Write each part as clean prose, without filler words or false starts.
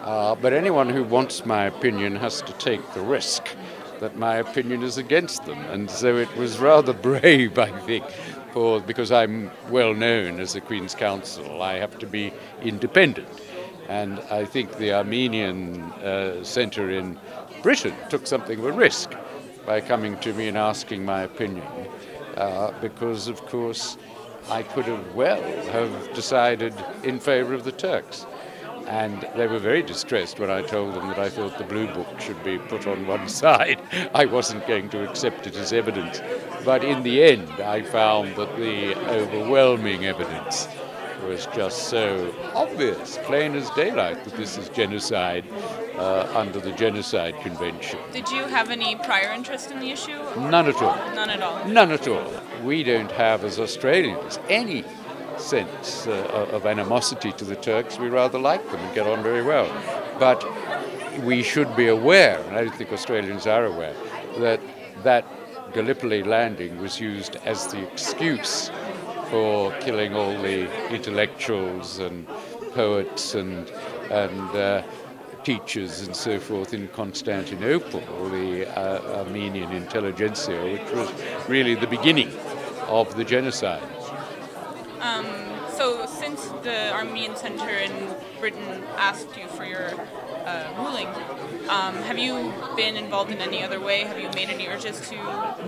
But anyone who wants my opinion has to take the risk that my opinion is against them. And so it was rather brave, I think, because I'm well known as the Queen's Counsel. I have to be independent. And I think the Armenian Centre in Britain took something of a risk by coming to me and asking my opinion, because, of course, I could have decided in favour of the Turks. And they were very distressed when I told them that I thought the Blue Book should be put on one side. I wasn't going to accept it as evidence. But in the end, I found that the overwhelming evidence was just so obvious, plain as daylight, that this is genocide under the Genocide Convention. Did you have any prior interest in the issue? None at all. None at all? None at all. We don't have, as Australians, any sense of animosity to the Turks. We rather like them and get on very well. But we should be aware, and I don't think Australians are aware, that that Gallipoli landing was used as the excuse for killing all the intellectuals and poets and teachers and so forth in Constantinople, the Armenian intelligentsia, which was really the beginning of the genocide. So since the Armenian Centre in Britain asked you for your ruling, have you been involved in any other way? Have you made any urges to?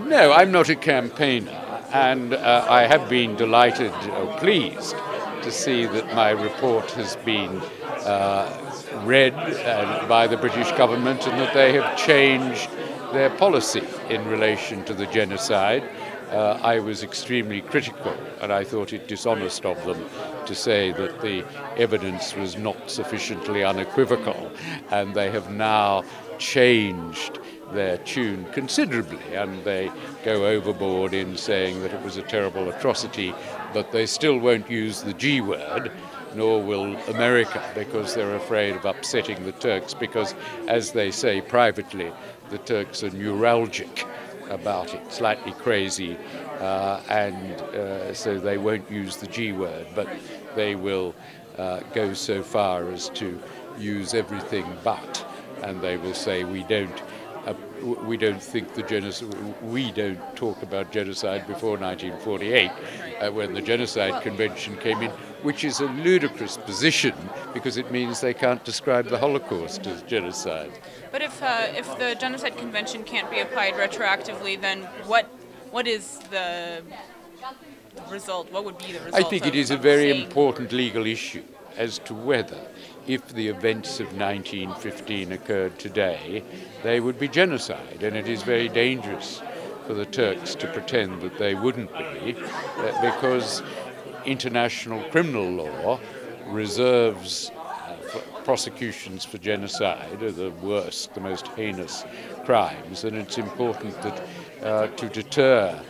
No, I'm not a campaigner, and I have been delighted or pleased to see that my report has been read by the British government and that they have changed their policy in relation to the genocide. I was extremely critical, and I thought it dishonest of them to say that the evidence was not sufficiently unequivocal, and they have now changed their tune considerably, and they go overboard in saying that it was a terrible atrocity, but they still won't use the G word, nor will America, because they're afraid of upsetting the Turks, because, as they say privately, the Turks are neuralgic about it, slightly crazy, and so they won't use the G word, but they will go so far as to use everything but, and they will say we don't think the genocide, we don't talk about genocide before 1948, when the Genocide Convention came in, which is a ludicrous position because it means they can't describe the Holocaust as genocide. But if the Genocide Convention can't be applied retroactively, then what is the result? What would be the result? I think it is a very important legal issue as to whether, if the events of 1915 occurred today, they would be genocide. And it is very dangerous for the Turks to pretend that they wouldn't be, because international criminal law reserves prosecutions for genocide are the worst, the most heinous crimes, and it's important that to deter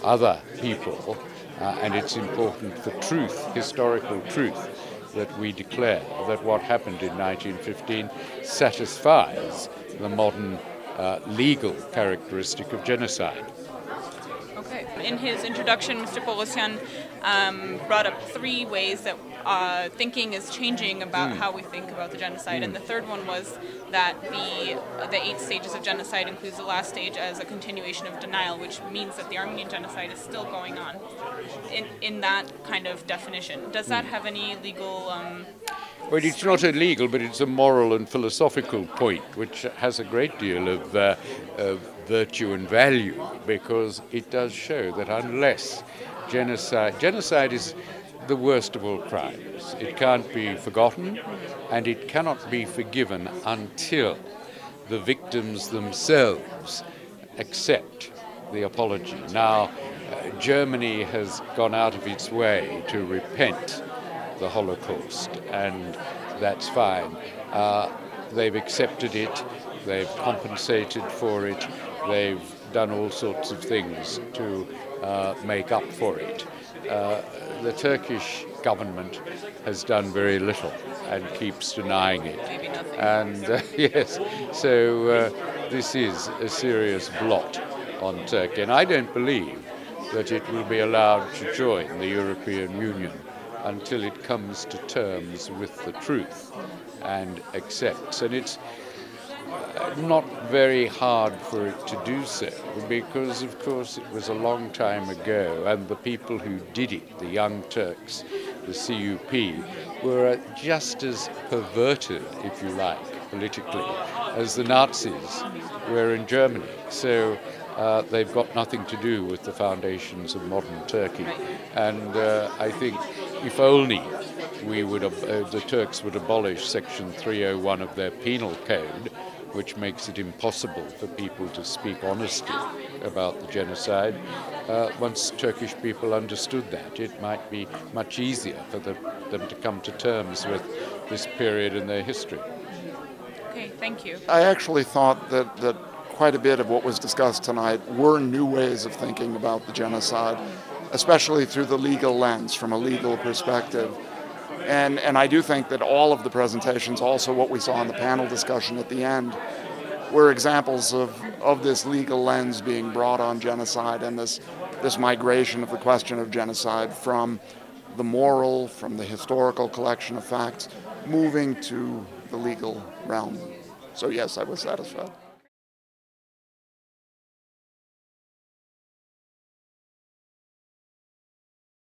other people, and it's important for truth, historical truth, that we declare that what happened in 1915 satisfies the modern legal characteristic of genocide. Okay. In his introduction, Mr. Pogosyan brought up 3 ways that thinking is changing about how we think about the genocide, and the third one was that the 8 stages of genocide includes the last stage as a continuation of denial, which means that the Armenian genocide is still going on. In that kind of definition, does that have any legal? Well, it's not illegal, but it's a moral and philosophical point, which has a great deal of virtue and value, because it does show that unless genocide is the worst of all crimes. It can't be forgotten, and it cannot be forgiven until the victims themselves accept the apology. Now, Germany has gone out of its way to repent the Holocaust, and that's fine. They've accepted it, they've compensated for it, they've done all sorts of things to make up for it. The Turkish government has done very little and keeps denying it. Maybe nothing. And yes, so this is a serious blot on Turkey. And I don't believe that it will be allowed to join the European Union until it comes to terms with the truth and accepts. And it's not very hard for it to do so, because of course it was a long time ago, and the people who did it, the Young Turks, the CUP, were just as perverted, if you like, politically, as the Nazis were in Germany. So they've got nothing to do with the foundations of modern Turkey. And I think if only the Turks would abolish Section 301 of their penal code, which makes it impossible for people to speak honestly about the genocide. Once Turkish people understood that, it might be much easier for them to come to terms with this period in their history. Okay, thank you. I actually thought that quite a bit of what was discussed tonight were new ways of thinking about the genocide, especially through the legal lens, from a legal perspective. And I do think that all of the presentations, also what we saw in the panel discussion at the end, were examples of this legal lens being brought on genocide and this migration of the question of genocide from the moral, from the historical collection of facts, moving to the legal realm. So yes, I was satisfied.